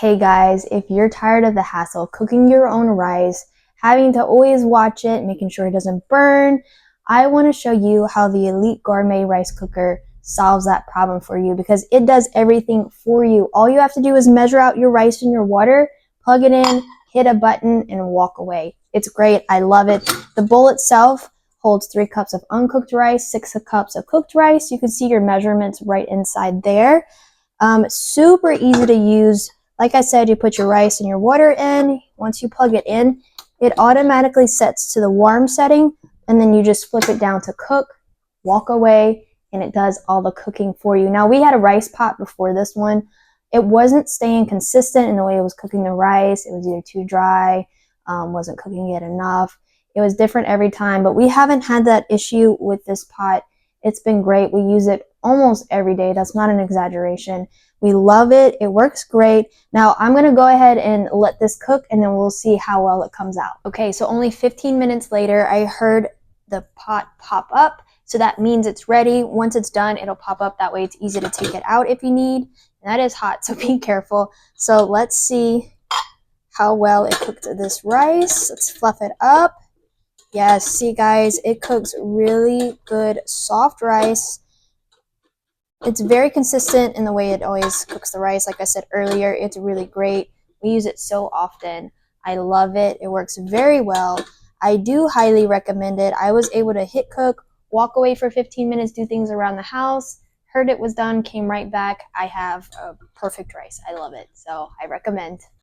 Hey guys, if you're tired of the hassle cooking your own rice, having to always watch it, making sure it doesn't burn, I want to show you how the lEite Gourmet rice cooker solves that problem for you because it does everything for you. All you have to do is measure out your rice and your water, plug it in, hit a button, and walk away. It's great. I love it. The bowl itself holds 3 cups of uncooked rice, 6 cups of cooked rice. You can see your measurements right inside there. Super easy to use. Like I said, you put your rice and your water in. Once you plug it in, it automatically sets to the warm setting, and then you just flip it down to cook, walk away, and it does all the cooking for you. Now, we had a rice pot before this one. It wasn't staying consistent in the way it was cooking the rice. It was either too dry, wasn't cooking it enough. It was different every time, but we haven't had that issue with this pot. It's been great. We use it almost every day. That's not an exaggeration. We love it. It works great. Now I'm going to go ahead and let this cook and then we'll see how well it comes out. Okay, so only 15 minutes later, I heard the pot pop up. So that means it's ready. Once it's done, it'll pop up. That way it's easy to take it out if you need. And that is hot, so be careful. So let's see how well it cooked this rice. Let's fluff it up. Yes, see guys, it cooks really good soft rice. It's very consistent in the way it always cooks the rice. Like I said earlier, it's really great. We use it so often. I love it. It works very well. I do highly recommend it. I was able to hit cook, walk away for 15 minutes, do things around the house, heard it was done, came right back. I have a perfect rice. I love it. So I recommend.